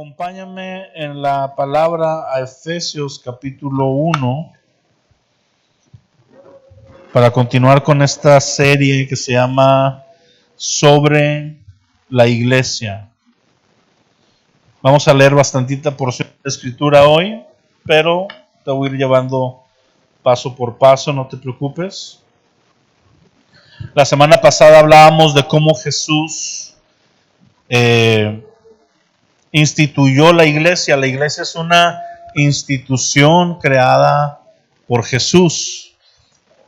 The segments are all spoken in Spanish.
Acompáñame en la palabra a Efesios capítulo 1 para continuar con esta serie que se llama Sobre la Iglesia. Vamos a leer bastantita porción de escritura hoy, pero te voy a ir llevando paso por paso, no te preocupes. La semana pasada hablábamos de cómo Jesús instituyó la iglesia. La iglesia es una institución creada por Jesús.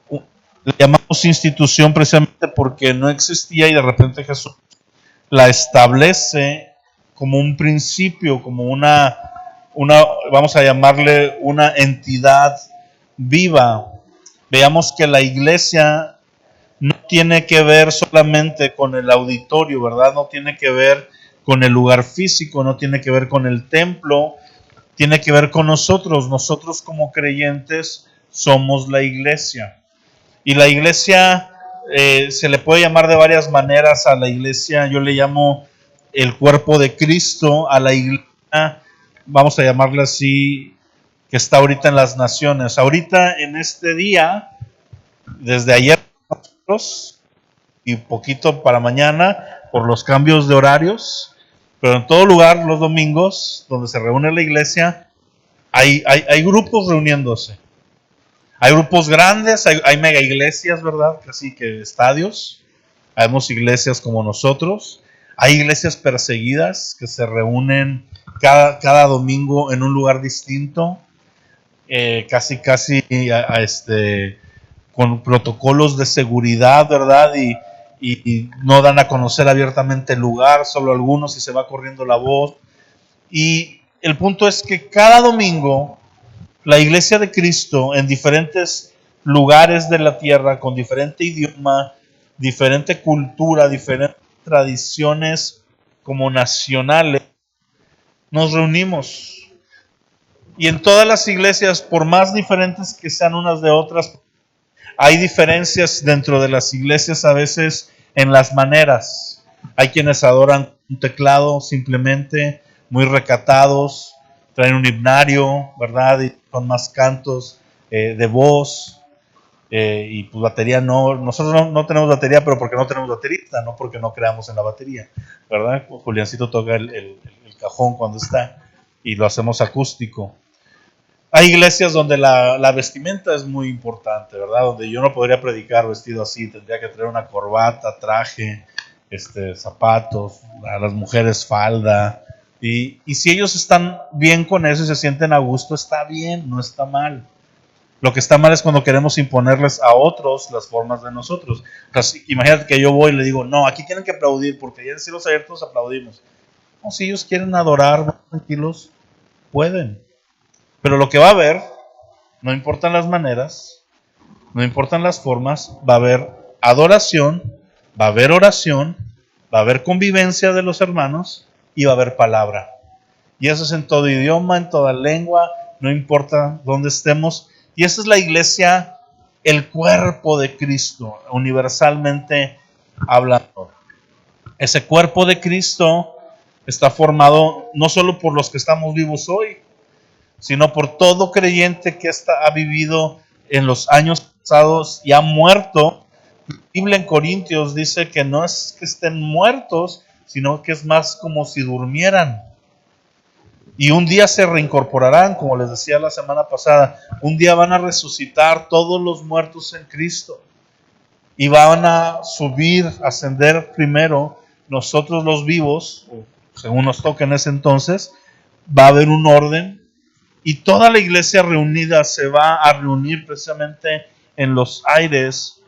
Le llamamos institución precisamente porque no existía y de repente Jesús la establece como un principio, como una vamos a llamarle una entidad viva. Veamos que la iglesia no tiene que ver solamente con el auditorio, ¿verdad? No tiene que ver con el lugar físico, no tiene que ver con el templo, tiene que ver con nosotros. Nosotros como creyentes somos la iglesia. Y la iglesia se le puede llamar de varias maneras a la iglesia. Yo le llamo el cuerpo de Cristo a la iglesia, vamos a llamarle así, que está ahorita en las naciones. Ahorita en este día, desde ayer y poquito para mañana, por los cambios de horarios, pero en todo lugar los domingos, donde se reúne la iglesia, hay grupos reuniéndose. Hay grupos grandes, hay mega iglesias, ¿verdad? Casi que estadios. Hayamos iglesias como nosotros. Hay iglesias perseguidas que se reúnen cada domingo en un lugar distinto. Casi con protocolos de seguridad, ¿verdad? Y no dan a conocer abiertamente el lugar, solo algunos, y se va corriendo la voz. Y el punto es que cada domingo la iglesia de Cristo en diferentes lugares de la tierra, con diferente idioma, diferente cultura, diferentes tradiciones como nacionales, nos reunimos. Y en todas las iglesias, por más diferentes que sean unas de otras, hay diferencias dentro de las iglesias a veces en las maneras. Hay quienes adoran un teclado simplemente, muy recatados, traen un himnario, ¿verdad? Y con más cantos de voz. Y pues batería no, nosotros no tenemos batería, pero porque no tenemos baterista, no porque no creamos en la batería, ¿verdad? Juliancito toca el cajón cuando está y lo hacemos acústico. Hay iglesias donde la vestimenta es muy importante, ¿verdad? Donde yo no podría predicar vestido así, tendría que traer una corbata, traje, zapatos, a las mujeres falda. Y si ellos están bien con eso y se sienten a gusto, está bien, no está mal. Lo que está mal es cuando queremos imponerles a otros las formas de nosotros. O sea, imagínate que yo voy y le digo, no, aquí tienen que aplaudir, porque allá en Cielos Abiertos aplaudimos. No, si ellos quieren adorar, tranquilos, pueden. Pero lo que va a haber, no importan las maneras, no importan las formas, va a haber adoración, va a haber oración, va a haber convivencia de los hermanos y va a haber palabra. Y eso es en todo idioma, en toda lengua, no importa dónde estemos. Y esa es la iglesia, el cuerpo de Cristo, universalmente hablando. Ese cuerpo de Cristo está formado no solo por los que estamos vivos hoy, sino por todo creyente que ha vivido en los años pasados y ha muerto. La Biblia en Corintios dice que no es que estén muertos, sino que es más como si durmieran. Y un día se reincorporarán, como les decía la semana pasada, un día van a resucitar todos los muertos en Cristo. Y van a subir, ascender primero nosotros los vivos, según nos toque en ese entonces, va a haber un orden. Y toda la iglesia reunida se va a reunir precisamente en los aires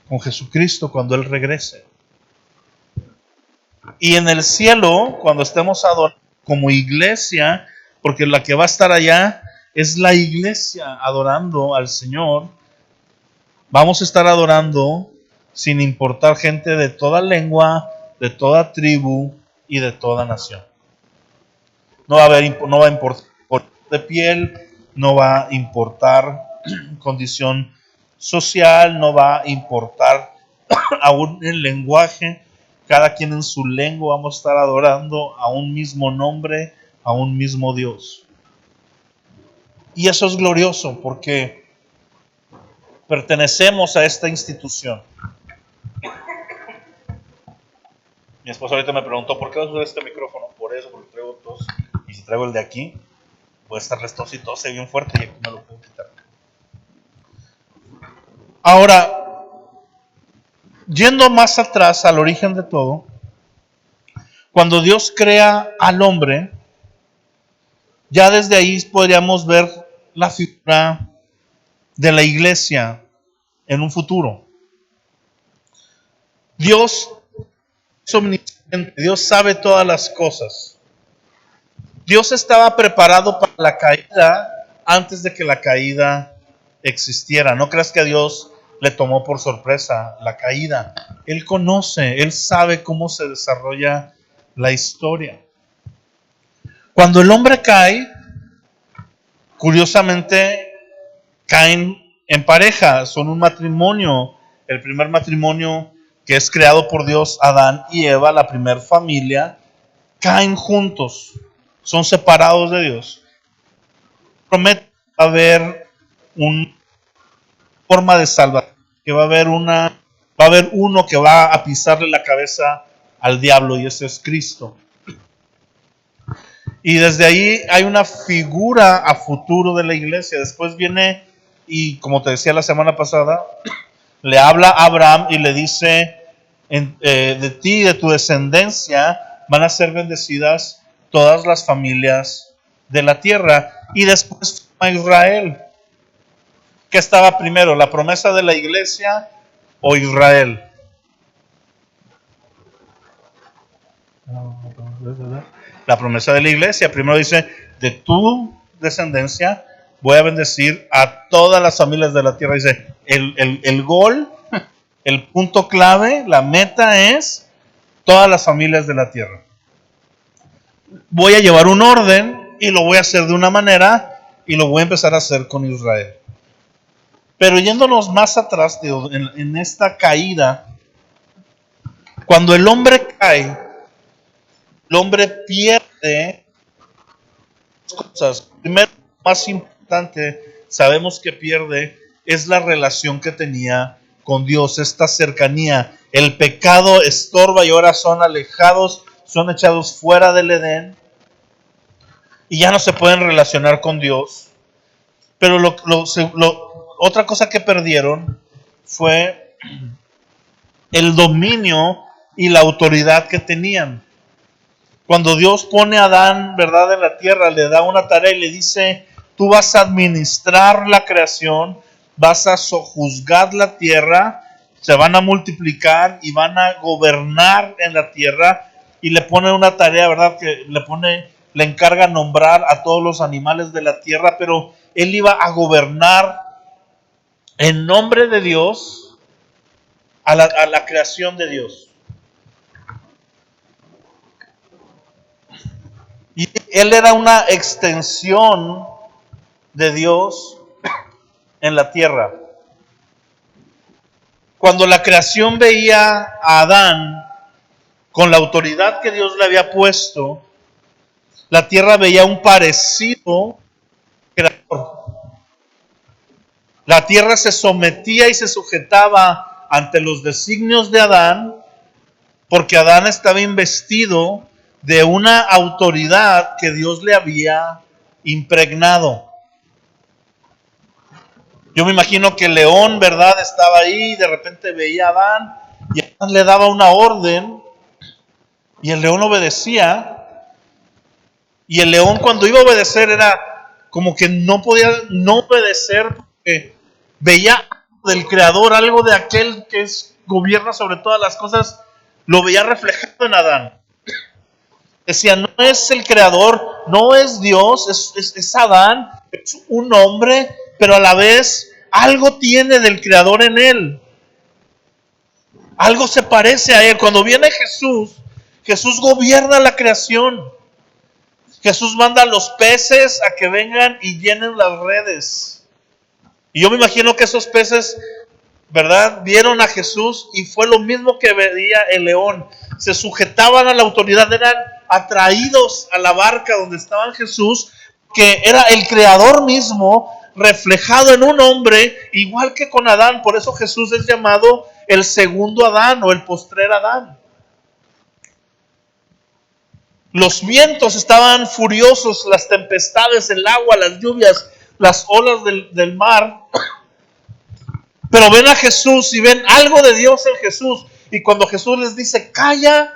con Jesucristo cuando Él regrese. Y en el cielo, cuando estemos adorando como iglesia, porque la que va a estar allá es la iglesia adorando al Señor, vamos a estar adorando sin importar gente de toda lengua, de toda tribu y de toda nación. No va a importar color de piel, no va a importar condición social, no va a importar aún el lenguaje. Cada quien en su lengua vamos a estar adorando a un mismo nombre, a un mismo Dios. Y eso es glorioso porque pertenecemos a esta institución. Mi esposa ahorita me preguntó, ¿por qué vas a usar este micrófono? Por eso, porque traigo tos. Y si traigo el de aquí, puede estar tos y tose bien fuerte y aquí me lo puedo quitar. Ahora, yendo más atrás al origen de todo, cuando Dios crea al hombre, ya desde ahí podríamos ver la figura de la iglesia en un futuro. Dios es omnisciente, Dios sabe todas las cosas. Dios estaba preparado para la caída antes de que la caída existiera. No creas que a Dios le tomó por sorpresa la caída. Él conoce, Él sabe cómo se desarrolla la historia. Cuando el hombre cae, curiosamente caen en pareja, son un matrimonio. El primer matrimonio que es creado por Dios, Adán y Eva, la primer familia, caen juntos, son separados de Dios. Promete que va a haber una forma de salvación, que va a haber uno que va a pisarle la cabeza al diablo, y ese es Cristo. Y desde ahí hay una figura a futuro de la iglesia. Después viene, y como te decía la semana pasada, le habla a Abraham y le dice, de ti y de tu descendencia van a ser bendecidas todas las familias de la tierra. Y después a Israel. ¿Qué estaba primero, la promesa de la iglesia o Israel? La promesa de la iglesia. Primero dice, de tu descendencia voy a bendecir a todas las familias de la tierra. Dice, el gol, el punto clave, la meta es todas las familias de la tierra. Voy a llevar un orden y lo voy a hacer de una manera y lo voy a empezar a hacer con Israel. Pero yéndonos más atrás, en esta caída, cuando el hombre cae, el hombre pierde cosas. Primero, más importante, sabemos que pierde es la relación que tenía con Dios, esta cercanía. El pecado estorba y ahora son alejados, son echados fuera del Edén y ya no se pueden relacionar con Dios. Pero otra cosa que perdieron fue el dominio y la autoridad que tenían. Cuando Dios pone a Adán, ¿verdad?, en la tierra, le da una tarea y le dice, tú vas a administrar la creación, vas a sojuzgar la tierra, se van a multiplicar y van a gobernar en la tierra, y le pone una tarea, ¿verdad?, que le encarga nombrar a todos los animales de la tierra, pero él iba a gobernar en nombre de Dios a la creación de Dios. Y él era una extensión de Dios en la tierra. Cuando la creación veía a Adán con la autoridad que Dios le había puesto, la tierra veía un parecido creador. La tierra se sometía y se sujetaba ante los designios de Adán, porque Adán estaba investido de una autoridad que Dios le había impregnado. Yo me imagino que el león, ¿verdad?, estaba ahí y de repente veía a Adán y Adán le daba una orden y el león obedecía. Y el león, cuando iba a obedecer, era como que no podía no obedecer porque veía del creador, algo de aquel que gobierna sobre todas las cosas, lo veía reflejado en Adán. Decía, no es el creador, no es Dios, es Adán, es un hombre, pero a la vez algo tiene del creador en él. Algo se parece a él. Cuando viene Jesús, Jesús gobierna la creación. Jesús manda a los peces a que vengan y llenen las redes. Y yo me imagino que esos peces, ¿verdad?, vieron a Jesús y fue lo mismo que veía el león. Se sujetaban a la autoridad, eran atraídos a la barca donde estaba Jesús, que era el Creador mismo reflejado en un hombre, igual que con Adán. Por eso Jesús es llamado el segundo Adán o el postrer Adán. Los vientos estaban furiosos, las tempestades, el agua, las lluvias, las olas del mar. Pero ven a Jesús y ven algo de Dios en Jesús. Y cuando Jesús les dice, calla,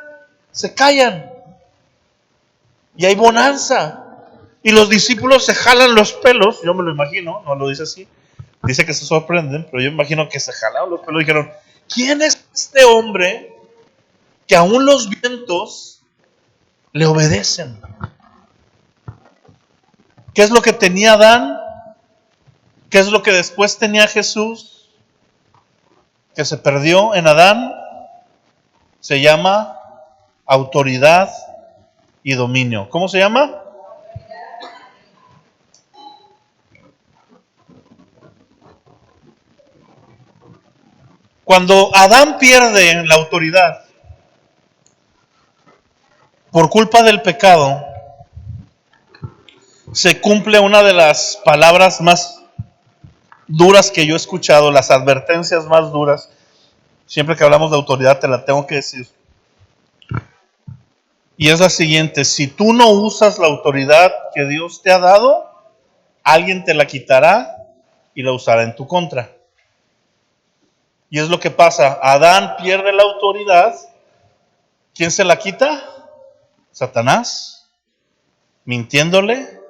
se callan. Y hay bonanza. Y los discípulos se jalan los pelos. Yo me lo imagino, no lo dice así. Dice que se sorprenden, pero yo imagino que se jalaron los pelos y dijeron, ¿quién es este hombre que aún los vientos le obedecen? ¿Qué es lo que tenía Adán? ¿Qué es lo que después tenía Jesús? Que se perdió en Adán. Se llama autoridad y dominio. ¿Cómo se llama? Cuando Adán pierde la autoridad por culpa del pecado, se cumple una de las palabras más duras que yo he escuchado, las advertencias más duras. Siempre que hablamos de autoridad te la tengo que decir. Y es la siguiente: si tú no usas la autoridad que Dios te ha dado, alguien te la quitará y la usará en tu contra. Y es lo que pasa. Adán pierde la autoridad. ¿Quién se la quita? Satanás, mintiéndole.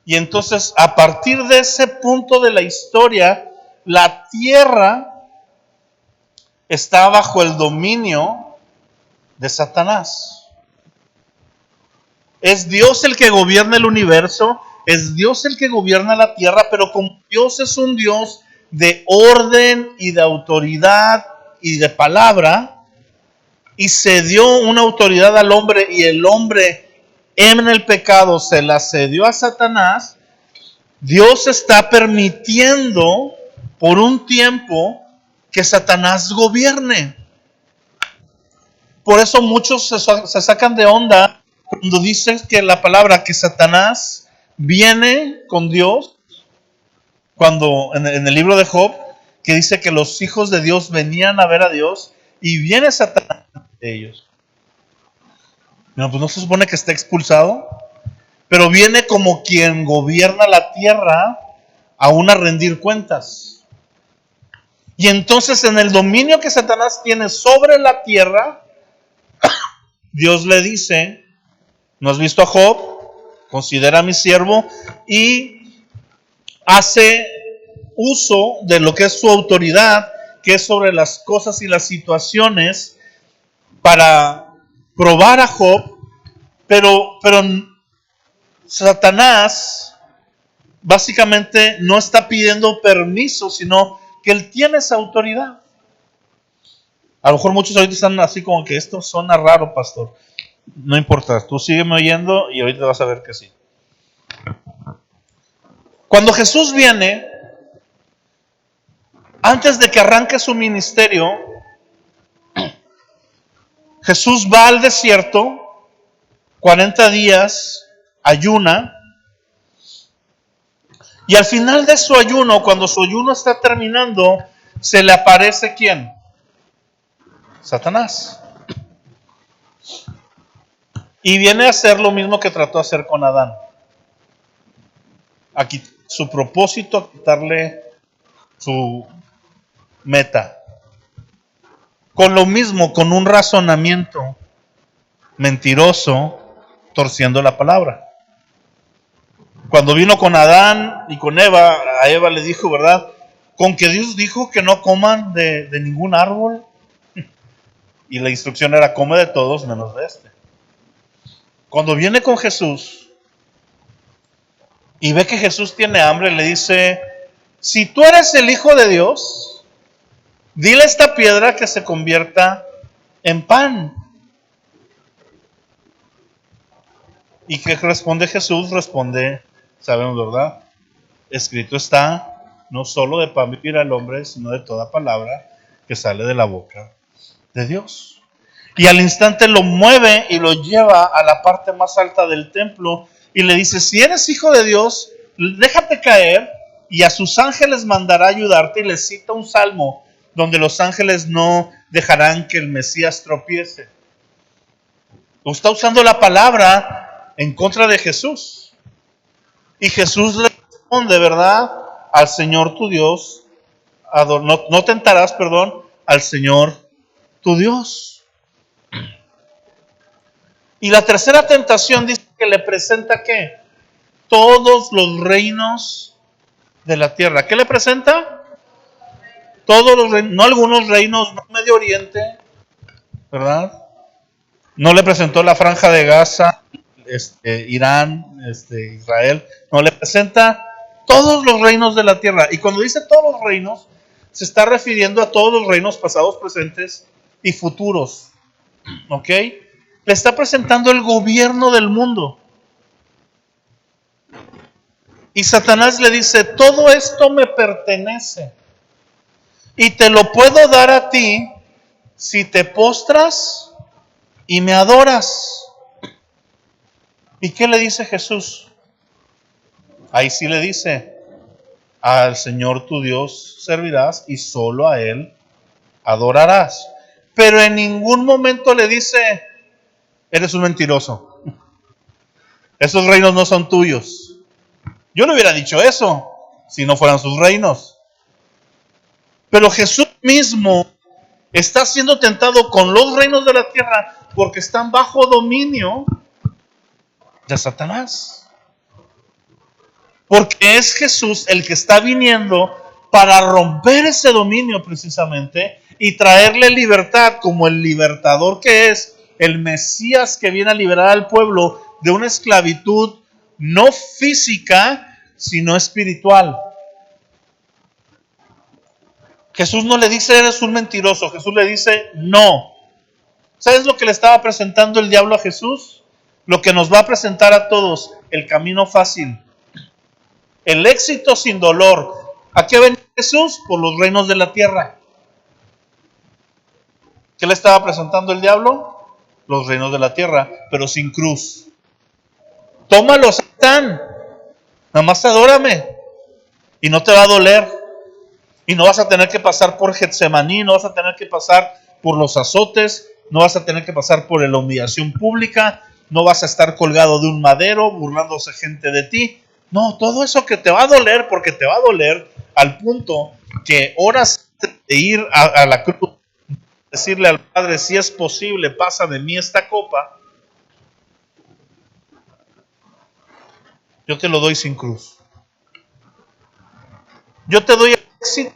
Y entonces, a partir de ese punto de la historia, la tierra está bajo el dominio de Satanás. Es Dios el que gobierna el universo, es Dios el que gobierna la tierra, pero como Dios es un Dios de orden y de autoridad y de palabra, y se dio una autoridad al hombre, y el hombre en el pecado se la cedió a Satanás, Dios está permitiendo por un tiempo que Satanás gobierne. Por eso muchos se sacan de onda cuando dicen que la palabra que Satanás viene con Dios, cuando en el libro de Job, que dice que los hijos de Dios venían a ver a Dios y viene Satanás de ellos. No, pues no se supone que esté expulsado, pero viene como quien gobierna la tierra aún a rendir cuentas. Y entonces en el dominio que Satanás tiene sobre la tierra, Dios le dice, ¿no has visto a Job? Considera a mi siervo, y hace uso de lo que es su autoridad, que es sobre las cosas y las situaciones, para probar a Job, pero Satanás básicamente no está pidiendo permiso, sino que él tiene esa autoridad. A lo mejor muchos ahorita están así como que esto suena raro, pastor. No importa, tú sígueme oyendo y ahorita vas a ver que sí. Cuando Jesús viene, antes de que arranque su ministerio, Jesús va al desierto, 40 días, ayuna, y al final de su ayuno, cuando su ayuno está terminando, se le aparece ¿quién? Satanás. Y viene a hacer lo mismo que trató de hacer con Adán. Aquí su propósito, a quitarle su meta. Con lo mismo, con un razonamiento mentiroso, torciendo la palabra. Cuando vino con Adán y con Eva, a Eva le dijo, ¿verdad? Con que Dios dijo que no coman de ningún árbol. Y la instrucción era, come de todos menos de este. Cuando viene con Jesús y ve que Jesús tiene hambre, le dice, si tú eres el Hijo de Dios, dile a esta piedra que se convierta en pan. ¿Y qué responde Jesús? Responde, sabemos, ¿verdad? Escrito está, no solo de pan vivirá el hombre, sino de toda palabra que sale de la boca de Dios. Y al instante lo mueve y lo lleva a la parte más alta del templo y le dice, si eres hijo de Dios, déjate caer y a sus ángeles mandará ayudarte. Y le cita un salmo donde los ángeles no dejarán que el Mesías tropiece. Está usando la palabra en contra de Jesús. Y Jesús le responde, ¿verdad? Al Señor tu Dios, no tentarás, al Señor tu Dios. Y la tercera tentación dice que le presenta ¿qué? Todos los reinos de la tierra. ¿Qué le presenta? Todos los reinos, no algunos reinos, no Medio Oriente, ¿verdad? No le presentó la Franja de Gaza, Irán, Israel. No, le presenta todos los reinos de la tierra. Y cuando dice todos los reinos, se está refiriendo a todos los reinos pasados, presentes y futuros. ¿Ok? Le está presentando el gobierno del mundo. Y Satanás le dice, todo esto me pertenece. Y te lo puedo dar a ti si te postras y me adoras. ¿Y qué le dice Jesús? Ahí sí le dice, al Señor tu Dios servirás y solo a Él adorarás. Pero en ningún momento le dice, eres un mentiroso. Esos reinos no son tuyos. Yo le hubiera dicho eso si no fueran sus reinos. Pero Jesús mismo está siendo tentado con los reinos de la tierra porque están bajo dominio de Satanás. Porque es Jesús el que está viniendo para romper ese dominio precisamente y traerle libertad como el libertador que es, el Mesías que viene a liberar al pueblo de una esclavitud no física, sino espiritual. Jesús no le dice eres un mentiroso, Jesús le dice no. ¿Sabes lo que le estaba presentando el diablo a Jesús? Lo que nos va a presentar a todos, el camino fácil, el éxito sin dolor. ¿A qué venía Jesús? Por los reinos de la tierra. ¿Qué le estaba presentando el diablo? Los reinos de la tierra, pero sin cruz. Tómalo, Satán. Nada más adórame. Y no te va a doler. Y no vas a tener que pasar por Getsemaní, no vas a tener que pasar por los azotes, no vas a tener que pasar por la humillación pública, no vas a estar colgado de un madero burlándose gente de ti. No, todo eso que te va a doler, porque te va a doler al punto que horas de ir a la cruz, decirle al Padre, si es posible, pasa de mí esta copa, yo te lo doy sin cruz. Yo te doy el éxito.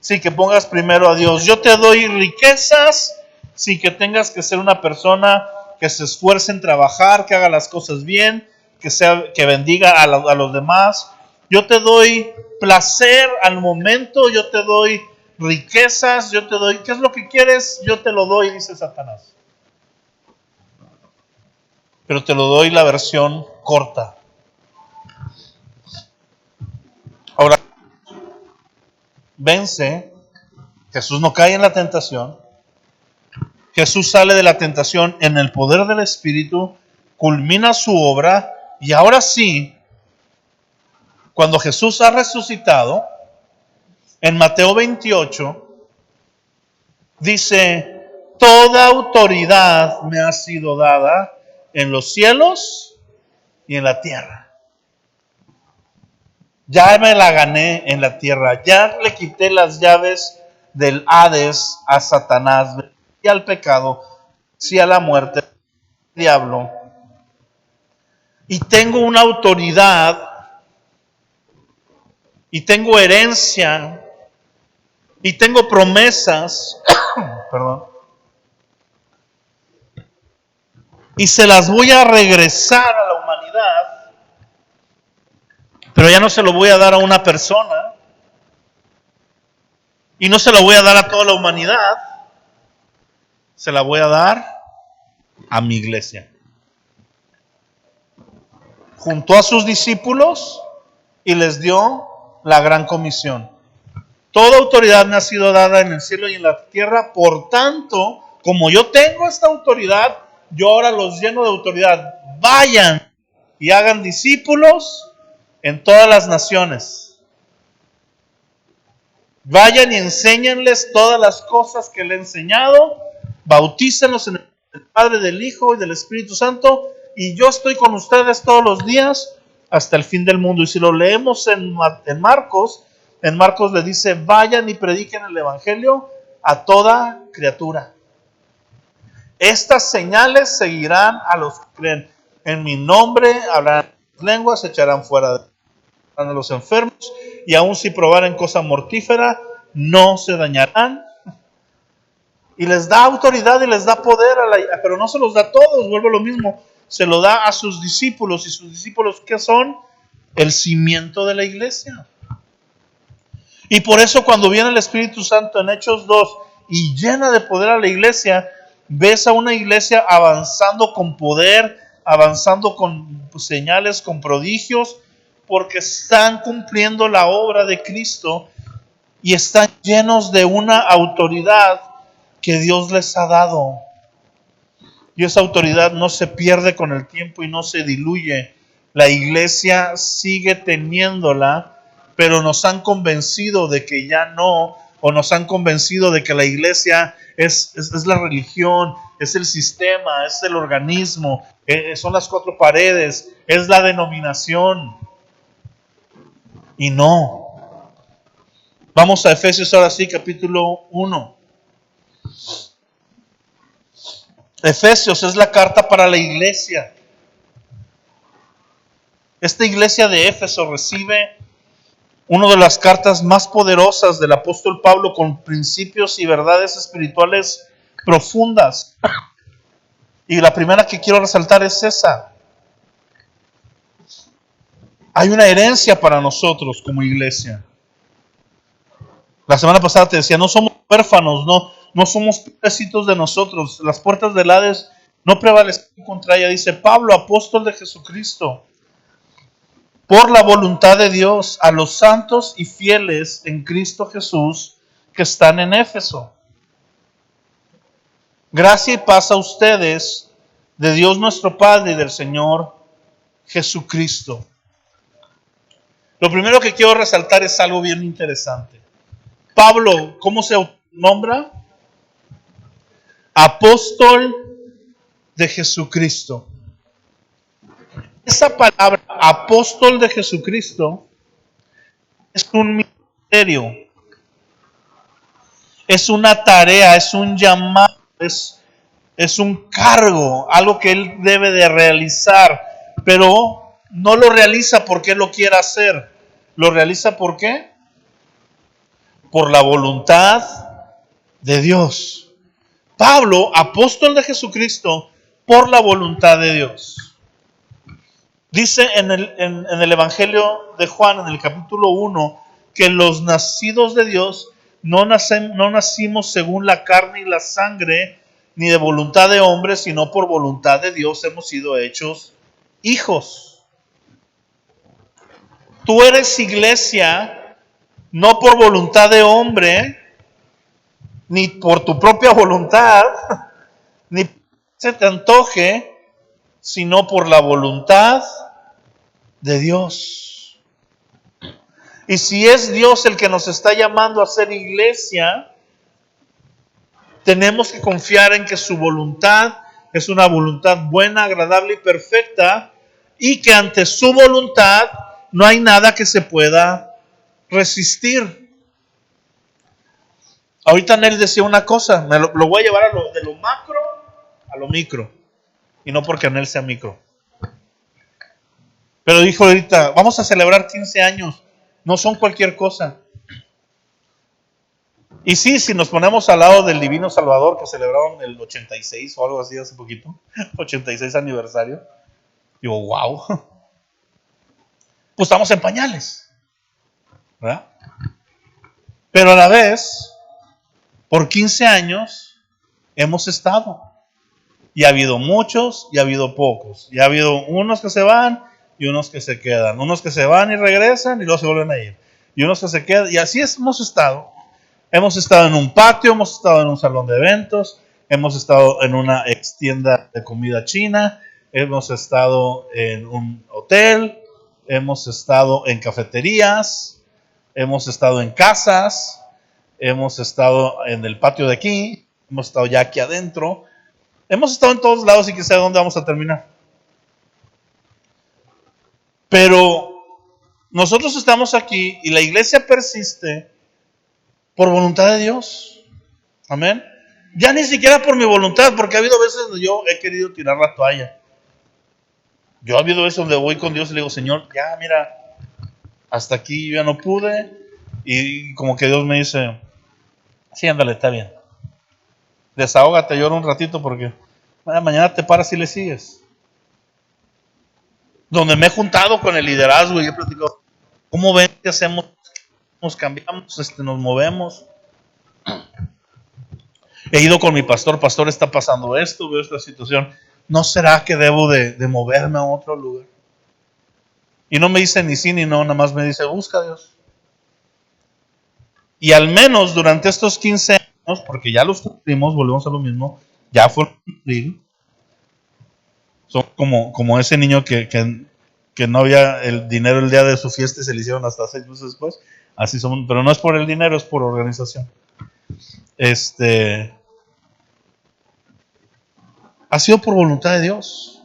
Sí, que pongas primero a Dios. Yo te doy riquezas sin que tengas que ser una persona que se esfuerce en trabajar, que haga las cosas bien, que bendiga a los demás. Yo te doy placer al momento, yo te doy riquezas, yo te doy, ¿qué es lo que quieres? Yo te lo doy, dice Satanás. Pero te lo doy la versión corta. Ahora, vence, Jesús no cae en la tentación. Jesús sale de la tentación en el poder del Espíritu, culmina su obra y ahora sí, cuando Jesús ha resucitado, en Mateo 28, dice, toda autoridad me ha sido dada en los cielos y en la tierra. Ya me la gané en la tierra, ya le quité las llaves del Hades a Satanás y al pecado, sí a la muerte, al diablo. Y tengo una autoridad, y tengo herencia, y tengo promesas, perdón, y se las voy a regresar a la humanidad, pero ya no se lo voy a dar a una persona, y no se lo voy a dar a toda la humanidad, se la voy a dar a mi iglesia. Juntó a sus discípulos y les dio la gran comisión. Toda autoridad me ha sido dada en el cielo y en la tierra. Por tanto, como yo tengo esta autoridad, yo ahora los lleno de autoridad. Vayan y hagan discípulos en todas las naciones. Vayan y enséñenles todas las cosas que le he enseñado. Bautícenlos en el Padre, del Hijo y del Espíritu Santo. Y yo estoy con ustedes todos los días hasta el fin del mundo. Y si lo leemos en Marcos le dice, vayan y prediquen el Evangelio a toda criatura. Estas señales seguirán a los que creen. En mi nombre hablarán lenguas, echarán fuera a los enfermos, y aun si probaren cosa mortífera, no se dañarán. Y les da autoridad y les da poder, pero no se los da a todos, vuelvo a lo mismo. Se lo da a sus discípulos. ¿Y sus discípulos qué son? El cimiento de la iglesia. Y por eso cuando viene el Espíritu Santo en Hechos 2 y llena de poder a la iglesia, ves a una iglesia avanzando con poder, avanzando con señales, con prodigios, porque están cumpliendo la obra de Cristo y están llenos de una autoridad que Dios les ha dado. Y esa autoridad no se pierde con el tiempo y no se diluye. La iglesia sigue teniéndola, pero nos han convencido de que ya no, o nos han convencido de que la iglesia es la religión, es el sistema, es el organismo, son las cuatro paredes, es la denominación. Y no. Vamos a Efesios ahora sí, capítulo 1. Efesios es la carta para la iglesia. Esta iglesia de Éfeso recibe una de las cartas más poderosas del apóstol Pablo, con principios y verdades espirituales profundas. Y la primera que quiero resaltar es esa. Hay una herencia para nosotros como iglesia. La semana pasada te decía, no somos huérfanos, no somos pobrecitos de nosotros. Las puertas del Hades no prevalecen contra ella. Dice Pablo, apóstol de Jesucristo, por la voluntad de Dios, a los santos y fieles en Cristo Jesús que están en Éfeso. Gracia y paz a ustedes de Dios nuestro Padre y del Señor Jesucristo. Lo primero que quiero resaltar es algo bien interesante. Pablo, ¿cómo se nombra? Apóstol de Jesucristo. Esa palabra, apóstol de Jesucristo, es un ministerio, es una tarea, es un llamado, es un cargo, algo que él debe de realizar, pero no lo realiza porque él lo quiera hacer. ¿Lo realiza por qué? Por la voluntad de Dios. Pablo, apóstol de Jesucristo, por la voluntad de Dios. Dice en el Evangelio de Juan, en el capítulo 1, que los nacidos de Dios no nacimos según la carne y la sangre, ni de voluntad de hombre, sino por voluntad de Dios hemos sido hechos hijos. Tú eres iglesia, no por voluntad de hombre, ni por tu propia voluntad, ni se te antoje, sino por la voluntad de Dios. Y si es Dios el que nos está llamando a ser iglesia, tenemos que confiar en que su voluntad es una voluntad buena, agradable y perfecta, y que ante su voluntad no hay nada que se pueda resistir. Ahorita Nel decía una cosa, lo voy a llevar de lo macro a lo micro, y no porque Nel sea micro. Pero dijo ahorita, vamos a celebrar 15 años, no son cualquier cosa. Y sí, si nos ponemos al lado del Divino Salvador, que celebraron el 86 o algo así hace poquito, 86 aniversario, digo, wow, pues estamos en pañales, ¿verdad? Pero a la vez, por 15 años hemos estado. Y ha habido muchos y ha habido pocos. Y ha habido unos que se van y unos que se quedan. Unos que se van y regresan y luego se vuelven a ir. y unos que se quedan, y así hemos estado. Hemos estado en un patio, hemos estado en un salón de eventos, hemos estado en una extienda de comida china, hemos estado en un hotel, hemos estado en cafeterías, hemos estado en casas, hemos estado en el patio de aquí, hemos estado ya aquí adentro, hemos estado en todos lados y quizá dónde vamos a terminar. Pero nosotros estamos aquí y la iglesia persiste por voluntad de Dios. Amén. Ya ni siquiera por mi voluntad, porque ha habido veces donde yo he querido tirar la toalla. Yo ha habido veces donde voy con Dios y le digo, Señor, ya mira, hasta aquí yo ya no pude. Y como que Dios me dice, sí, ándale, está bien. Desahógate, llora un ratito porque mañana te paras y le sigues. Donde me he juntado con el liderazgo y he platicado, ¿cómo ven que hacemos? Nos cambiamos, nos movemos. He ido con mi pastor, está pasando esto, veo esta situación. ¿No será que debo de moverme a otro lugar? Y no me dice ni sí ni no, nada más me dice, busca a Dios. Y al menos durante estos 15 años, porque ya los cumplimos, volvemos a lo mismo, ya fueron cumplidos. Son como ese niño que no había el dinero el día de su fiesta y se le hicieron hasta 6 meses después. Así somos, pero no es por el dinero, es por organización. Ha sido por voluntad de Dios.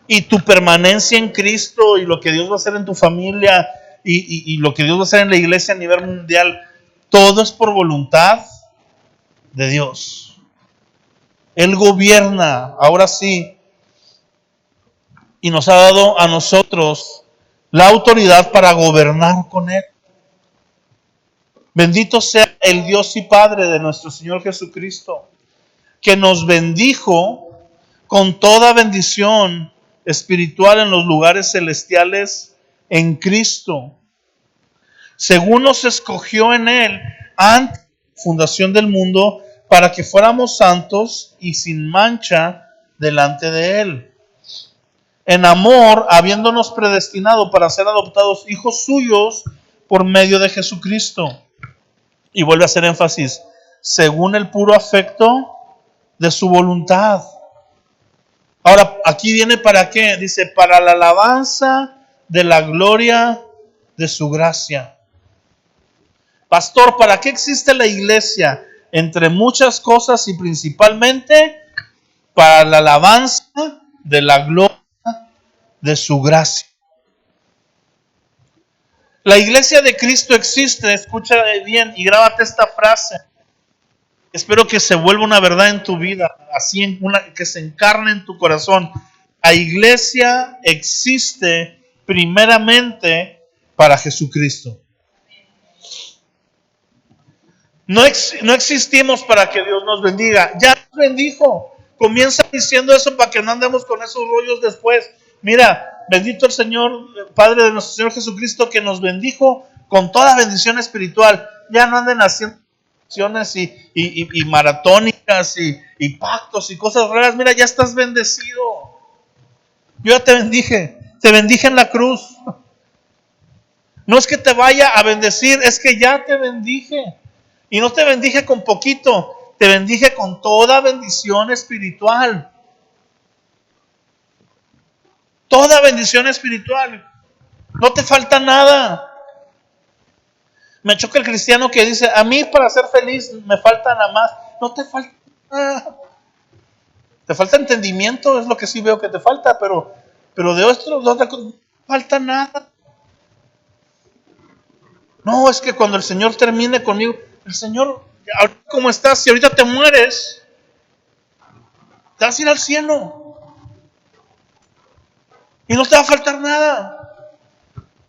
Y tu permanencia en Cristo y lo que Dios va a hacer en tu familia y lo que Dios va a hacer en la iglesia a nivel mundial, todo es por voluntad de Dios. Él gobierna, ahora sí, y nos ha dado a nosotros la autoridad para gobernar con Él. Bendito sea el Dios y Padre de nuestro Señor Jesucristo, que nos bendijo con toda bendición espiritual en los lugares celestiales en Cristo, según nos escogió en Él antes de la fundación del mundo, para que fuéramos santos y sin mancha delante de Él. En amor, habiéndonos predestinado para ser adoptados hijos suyos por medio de Jesucristo. Y vuelve a hacer énfasis, según el puro afecto de su voluntad. Ahora, aquí viene para qué? Dice, para la alabanza de la gloria de su gracia. Pastor, ¿para qué existe la iglesia? Entre muchas cosas y principalmente para la alabanza de la gloria de su gracia. La iglesia de Cristo existe, escucha bien y grábate esta frase. Espero que se vuelva una verdad en tu vida, así que se encarne en tu corazón. La iglesia existe primeramente para Jesucristo. No existimos para que Dios nos bendiga. Ya nos bendijo. Comienza diciendo eso para que no andemos con esos rollos después. Mira, bendito el Señor, Padre de nuestro Señor Jesucristo, que nos bendijo con toda bendición espiritual. Ya no anden haciendo bendiciones y maratónicas y pactos y cosas raras. Mira, ya estás bendecido. Yo ya te bendije en la cruz. No es que te vaya a bendecir, es que ya te bendije. Y no te bendije con poquito, te bendije con toda bendición espiritual. Toda bendición espiritual. No te falta nada. Me choca el cristiano que dice, a mí para ser feliz me falta nada más. No te falta nada. Te falta entendimiento, es lo que sí veo que te falta, pero de otra cosa, no falta nada. No, es que cuando el Señor termine conmigo, el Señor, ¿cómo estás? Si ahorita te mueres, te vas a ir al cielo. Y no te va a faltar nada.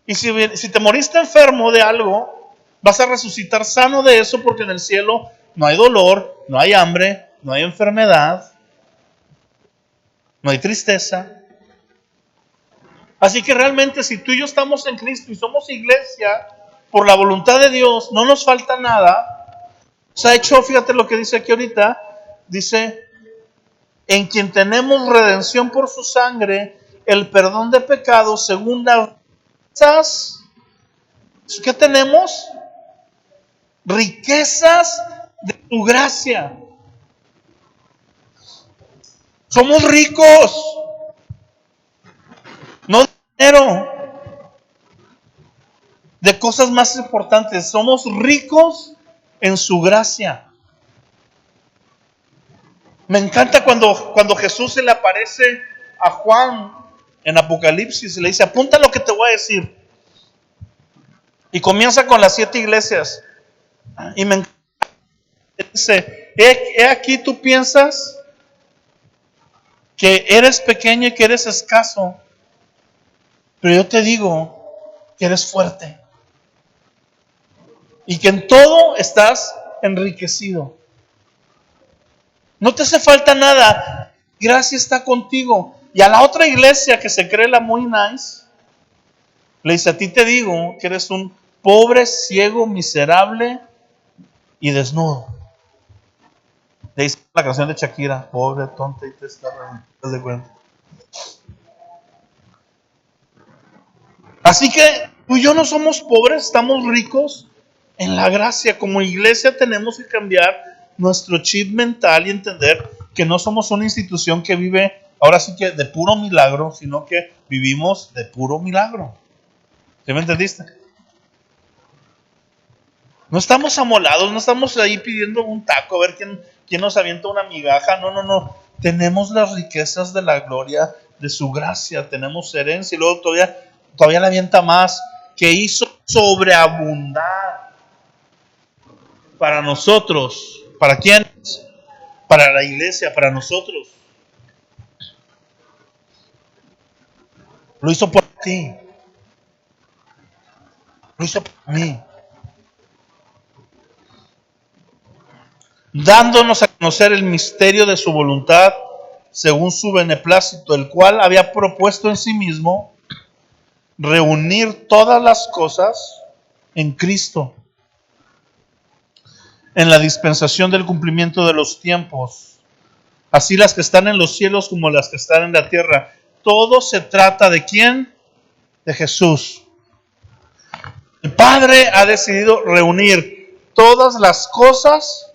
Y si te moriste enfermo de algo, vas a resucitar sano de eso, porque en el cielo no hay dolor, no hay hambre, no hay enfermedad, no hay tristeza. Así que realmente si tú y yo estamos en Cristo y somos iglesia, por la voluntad de Dios, no nos falta nada. Se ha hecho, fíjate lo que dice aquí ahorita, dice, en quien tenemos redención por su sangre, el perdón de pecados según las ¿Qué tenemos? Riquezas de tu gracia. Somos ricos, no de dinero, de cosas más importantes. Somos ricos en su gracia. Me encanta cuando Jesús se le aparece a Juan en Apocalipsis y le dice, apunta lo que te voy a decir. Y comienza con las 7 iglesias. Y me encanta. Dice, he aquí tú piensas que eres pequeño y que eres escaso, pero yo te digo que eres fuerte y que en todo estás enriquecido. No te hace falta nada, gracia está contigo. Y a la otra iglesia que se cree la muy nice, le dice, a ti te digo que eres un pobre, ciego, miserable y desnudo. Le dice la canción de Shakira, pobre, tonta y te das de cuenta. Así que tú y yo no somos pobres, estamos ricos en la gracia. Como iglesia tenemos que cambiar nuestro chip mental y entender que no somos una institución que vive ahora sí que de puro milagro, sino que vivimos de puro milagro. ¿Sí me entendiste? No estamos amolados, no estamos ahí pidiendo un taco a ver quién nos avienta una migaja. No. Tenemos las riquezas de la gloria de su gracia, tenemos herencia y luego todavía la avienta más, que hizo sobreabundar para nosotros. ¿Para quién? Para la iglesia, para nosotros. Lo hizo por ti. Lo hizo por mí. Dándonos a conocer el misterio de su voluntad según su beneplácito, el cual había propuesto en sí mismo reunir todas las cosas en Cristo, en la dispensación del cumplimiento de los tiempos, así las que están en los cielos como las que están en la tierra. Todo se trata ¿de quién? De Jesús. El Padre ha decidido reunir todas las cosas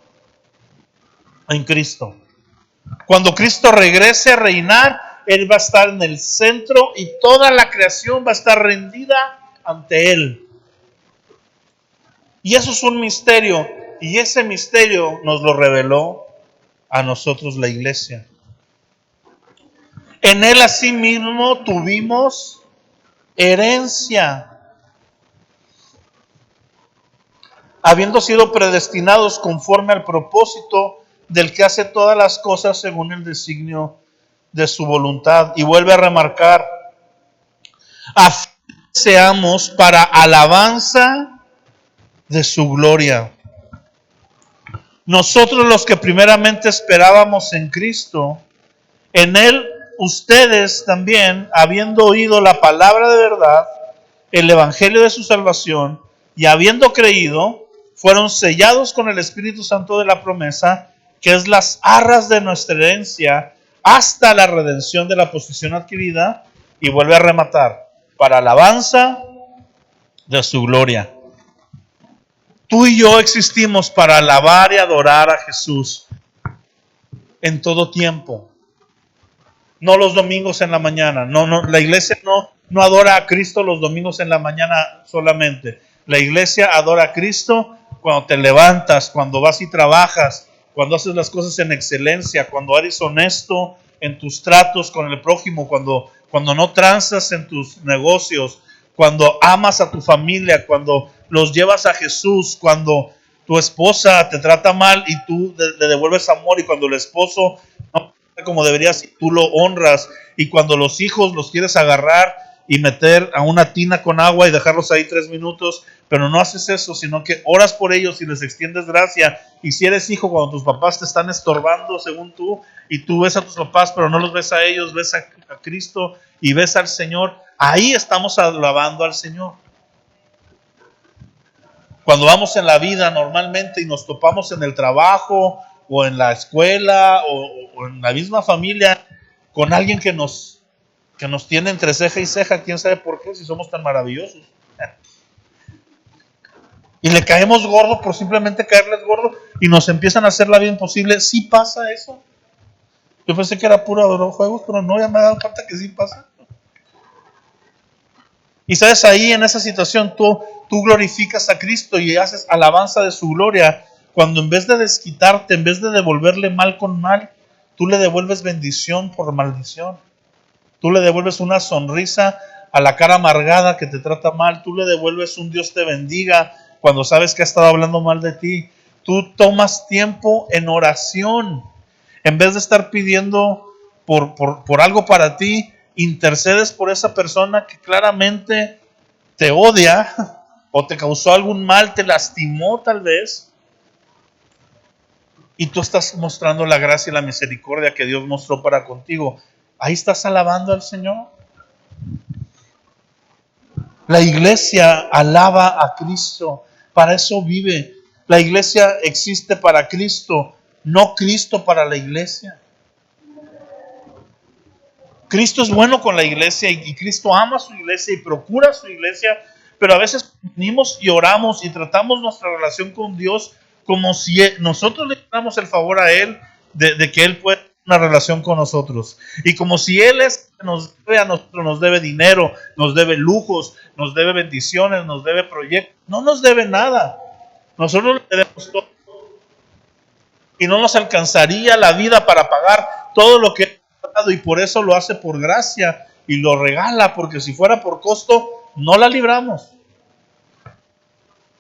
en Cristo. Cuando Cristo regrese a reinar, Él va a estar en el centro y toda la creación va a estar rendida ante Él. Y eso es un misterio. Y ese misterio nos lo reveló a nosotros la iglesia. En Él asimismo tuvimos herencia, habiendo sido predestinados conforme al propósito del que hace todas las cosas según el designio de su voluntad. Y vuelve a remarcar, a fin de que seamos para alabanza de su gloria. Nosotros los que primeramente esperábamos en Cristo, en Él ustedes también, habiendo oído la palabra de verdad, el evangelio de su salvación, y habiendo creído, fueron sellados con el Espíritu Santo de la promesa, que es las arras de nuestra herencia, hasta la redención de la posesión adquirida, y vuelve a rematar, para alabanza de su gloria. Tú y yo existimos para alabar y adorar a Jesús en todo tiempo. No los domingos en la mañana. No, la iglesia no adora a Cristo los domingos en la mañana solamente. La iglesia adora a Cristo cuando te levantas, cuando vas y trabajas, cuando haces las cosas en excelencia, cuando eres honesto en tus tratos con el prójimo, cuando no transas en tus negocios, cuando amas a tu familia, cuando los llevas a Jesús, cuando tu esposa te trata mal y tú le devuelves amor, y cuando el esposo no como deberías y tú lo honras, y cuando los hijos los quieres agarrar y meter a una tina con agua y dejarlos ahí 3 minutos, pero no haces eso, sino que oras por ellos y les extiendes gracia. Y si eres hijo, cuando tus papás te están estorbando según tú, y tú ves a tus papás pero no los ves a ellos, ves a Cristo y ves al Señor, ahí estamos alabando al Señor. Cuando vamos en la vida normalmente y nos topamos en el trabajo o en la escuela o en la misma familia con alguien que nos tiene entre ceja y ceja, quién sabe por qué, si somos tan maravillosos. Y le caemos gordo por simplemente caerles gordo y nos empiezan a hacer la vida imposible. ¿Sí pasa eso? Yo pensé que era puro juegos, pero no, ya me he dado cuenta que sí pasa. Y sabes, ahí en esa situación tú glorificas a Cristo y haces alabanza de su gloria, cuando en vez de desquitarte, en vez de devolverle mal con mal, tú le devuelves bendición por maldición. Tú le devuelves una sonrisa a la cara amargada que te trata mal. Tú le devuelves un Dios te bendiga cuando sabes que ha estado hablando mal de ti. Tú tomas tiempo en oración. En vez de estar pidiendo por algo para ti, intercedes por esa persona que claramente te odia o te causó algún mal, te lastimó tal vez. Y tú estás mostrando la gracia y la misericordia que Dios mostró para contigo. Ahí estás alabando al Señor. La iglesia alaba a Cristo, para eso vive. La iglesia existe para Cristo, no Cristo para la iglesia. Cristo es bueno con la iglesia y Cristo ama a su iglesia y procura a su iglesia, pero a veces venimos y oramos y tratamos nuestra relación con Dios como si nosotros le damos el favor a Él de que Él pueda tener una relación con nosotros. Y como si Él es que nos debe a nosotros, nos debe dinero, nos debe lujos, nos debe bendiciones, nos debe proyectos. No nos debe nada. Nosotros le debemos todo. Y no nos alcanzaría la vida para pagar todo lo que Él ha dado, y por eso lo hace por gracia y lo regala, porque si fuera por costo no la libramos.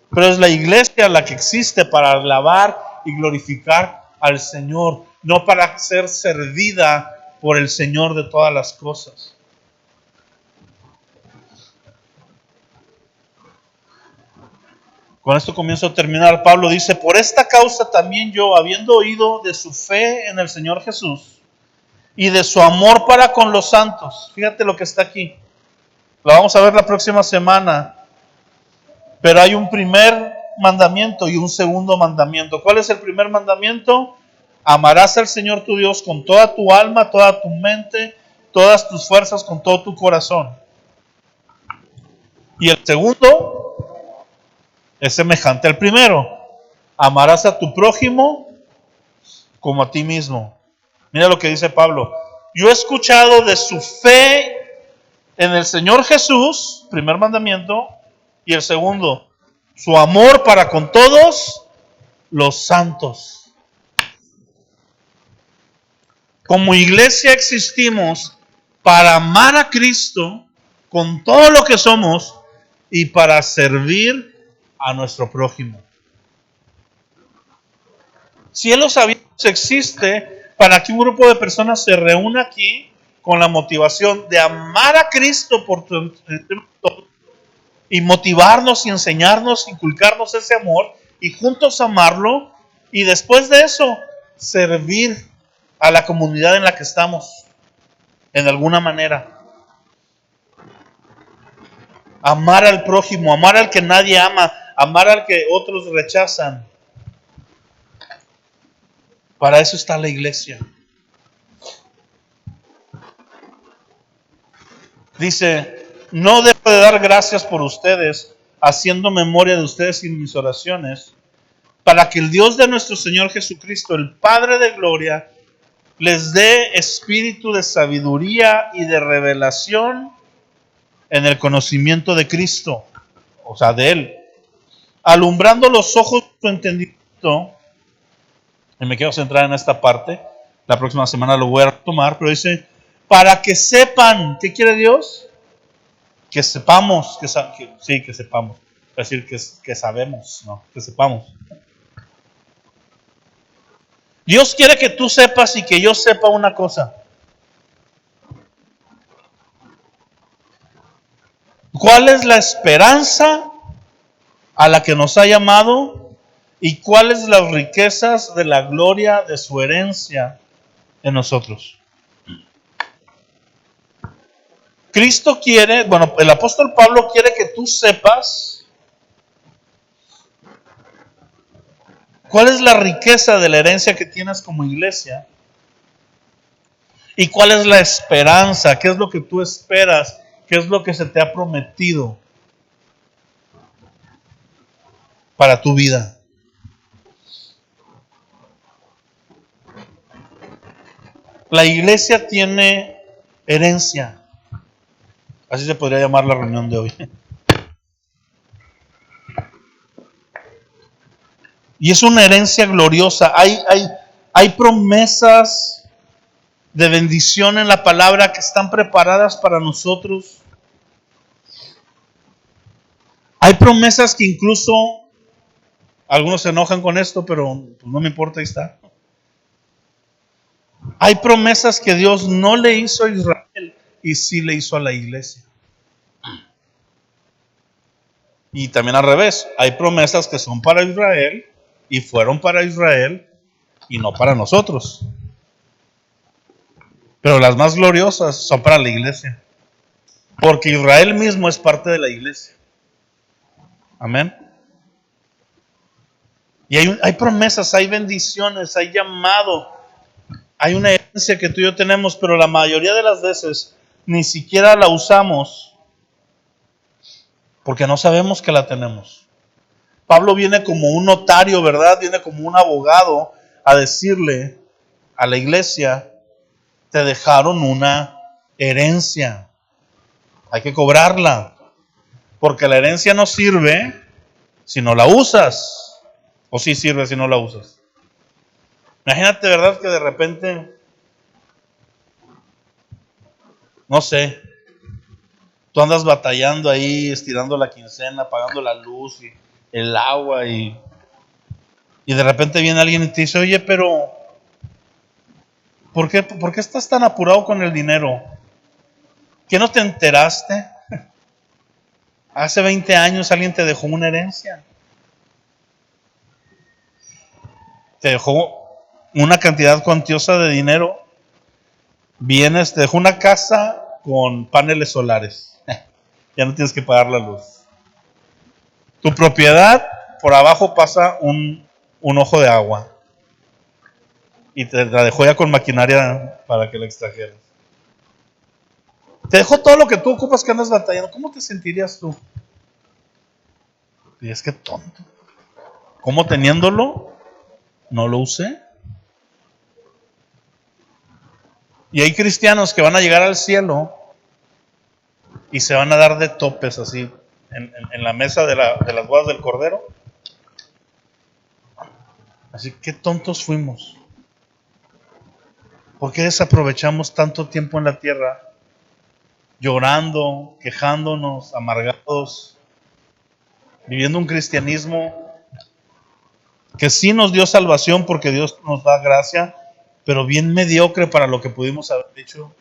Pero es la iglesia la que existe para alabar y glorificar al Señor, no para ser servida por el Señor de todas las cosas. Con esto comienzo a terminar. Pablo dice: por esta causa también yo, habiendo oído de su fe en el Señor Jesús y de su amor para con los santos. Fíjate lo que está aquí. Lo vamos a ver la próxima semana. Pero hay un primer mandamiento y un segundo mandamiento. ¿Cuál es el primer mandamiento? Amarás al Señor tu Dios con toda tu alma, toda tu mente, todas tus fuerzas, con todo tu corazón. Y el segundo es semejante al primero. Amarás a tu prójimo como a ti mismo. Mira lo que dice Pablo. Yo he escuchado de su fe en el Señor Jesús, primer mandamiento, y el segundo, su amor para con todos los santos. Como iglesia existimos para amar a Cristo con todo lo que somos y para servir a nuestro prójimo. Cielos abiertos existe para que un grupo de personas se reúna aquí con la motivación de amar a Cristo por todo y motivarnos y enseñarnos, inculcarnos ese amor y juntos amarlo, y después de eso servir a la comunidad en la que estamos en alguna manera. Amar al prójimo, amar al que nadie ama, amar al que otros rechazan. Para eso está la iglesia. Dice: no dejo de dar gracias por ustedes, haciendo memoria de ustedes en mis oraciones, para que el Dios de nuestro Señor Jesucristo, el Padre de gloria, les dé espíritu de sabiduría y de revelación en el conocimiento de Cristo, o sea, de Él, alumbrando los ojos de su entendimiento. Y me quiero centrar en esta parte. La próxima semana lo voy a retomar, pero dice: para que sepan. ¿Qué quiere Dios? Que sepamos, que sepamos. Es decir, que sabemos, no, que sepamos. Dios quiere que tú sepas y que yo sepa una cosa. ¿Cuál es la esperanza a la que nos ha llamado y cuáles las riquezas de la gloria de su herencia en nosotros? Cristo quiere, el apóstol Pablo quiere que tú sepas cuál es la riqueza de la herencia que tienes como iglesia y cuál es la esperanza, qué es lo que tú esperas, qué es lo que se te ha prometido. para tu vida. La iglesia tiene herencia. Así se podría llamar la reunión de hoy. Y es una herencia gloriosa. Hay promesas de bendición en la palabra que están preparadas para nosotros. Hay promesas que incluso, algunos se enojan con esto, pero pues no me importa, ahí está. Hay promesas que Dios no le hizo a Israel y sí le hizo a la iglesia. Y también al revés, hay promesas que son para Israel y fueron para Israel y no para nosotros. Pero las más gloriosas son para la iglesia. Porque Israel mismo es parte de la iglesia. Amén. Y hay promesas, hay bendiciones, hay llamado. Hay una herencia que tú y yo tenemos, pero la mayoría de las veces ni siquiera la usamos porque no sabemos que la tenemos. Pablo viene como un notario, ¿verdad? Viene como un abogado a decirle a la iglesia, te dejaron una herencia. Hay que cobrarla. Porque la herencia no sirve si no la usas. O sí sirve si no la usas. Imagínate, ¿verdad? Que de repente, no sé, tú andas batallando ahí, estirando la quincena, pagando la luz y el agua y de repente viene alguien y te dice, oye, pero ¿por qué estás tan apurado con el dinero? ¿Que no te enteraste? Hace 20 años alguien te dejó una herencia. Te dejó una cantidad cuantiosa de dinero. Vienes, te dejó una casa con paneles solares. Ya no tienes que pagar la luz. Tu propiedad, por abajo pasa un ojo de agua. Y te la dejó ya con maquinaria para que la extrajeras. Te dejó todo lo que tú ocupas que andas batallando. ¿Cómo te sentirías tú? Y es que tonto. ¿Cómo teniéndolo no lo usé? Y hay cristianos que van a llegar al cielo y se van a dar de topes así en la mesa de las bodas del Cordero. Así que tontos fuimos. ¿Por qué desaprovechamos tanto tiempo en la tierra llorando, quejándonos, amargados, viviendo un cristianismo que sí nos dio salvación porque Dios nos da gracia, pero bien mediocre para lo que pudimos haber hecho,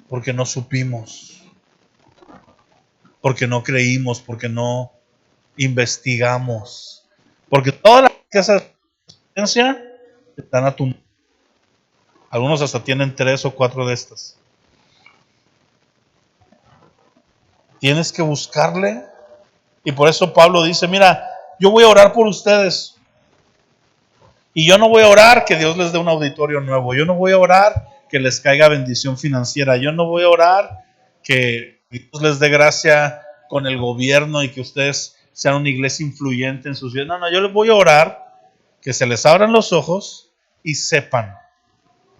porque no supimos, porque no creímos, porque no investigamos, porque todas las riquezas de la ciencia están a tu mano. Algunos hasta tienen 3 o 4 de estas. Tienes que buscarle. Y por eso Pablo dice, mira, yo voy a orar por ustedes. Y yo no voy a orar que Dios les dé un auditorio nuevo. Yo no voy a orar que les caiga bendición financiera. Yo no voy a orar que Dios les dé gracia con el gobierno y que ustedes sean una iglesia influyente en sus vidas. No, yo les voy a orar que se les abran los ojos y sepan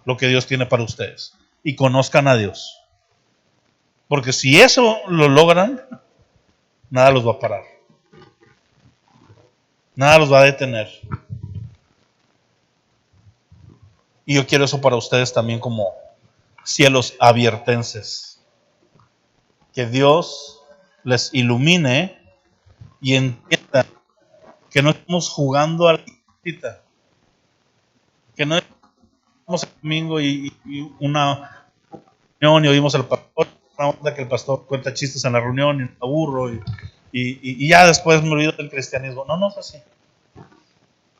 lo que Dios tiene para ustedes. Y conozcan a Dios. Porque si eso lo logran, nada los va a parar. Nada los va a detener. Y yo quiero eso para ustedes también como cielos abiertenses. Que Dios les ilumine y entiendan que no estamos jugando a la cita. Que no estamos el domingo y una reunión y oímos al pastor, una onda que el pastor cuenta chistes en la reunión y me aburro y ya después me olvido del cristianismo. No es así.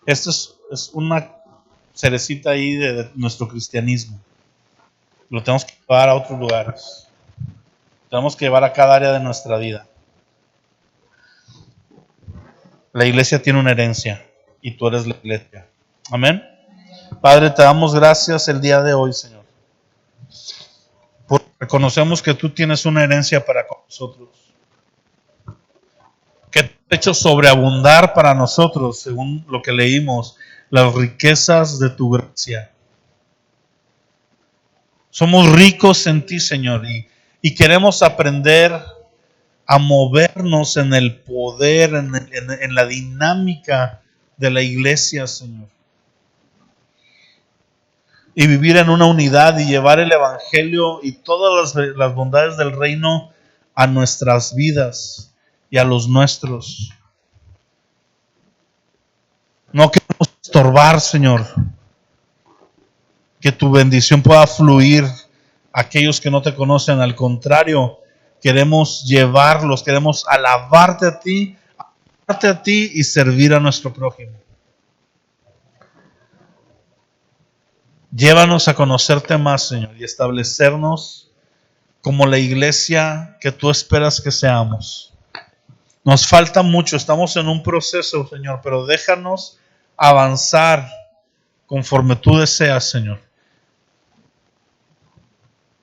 Esto es una cerecita ahí de nuestro cristianismo. Lo tenemos que llevar a otros lugares. Lo tenemos que llevar a cada área de nuestra vida. La iglesia tiene una herencia y tú eres la iglesia. Amén. Padre, te damos gracias el día de hoy, Señor. Porque reconocemos que tú tienes una herencia para con nosotros. que tú has hecho sobreabundar para nosotros, según lo que leímos, las riquezas de tu gracia. Somos ricos en ti, Señor, y queremos aprender a movernos en el poder, en la dinámica de la iglesia, Señor. Y vivir en una unidad y llevar el Evangelio y todas las bondades del reino a nuestras vidas y a los nuestros. No queremos estorbar, Señor. Que tu bendición pueda fluir a aquellos que no te conocen. Al contrario, queremos llevarlos, queremos alabarte a ti y servir a nuestro prójimo. Llévanos a conocerte más, Señor, y establecernos como la iglesia que tú esperas que seamos. Nos falta mucho, estamos en un proceso, Señor, pero déjanos avanzar conforme tú deseas, Señor,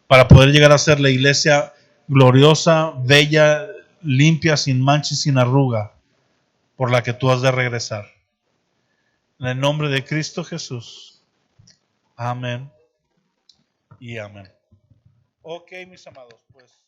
para poder llegar a ser la iglesia gloriosa, bella, limpia, sin mancha y sin arruga, por la que tú has de regresar. En el nombre de Cristo Jesús. Amén y amén. Ok, mis amados, pues.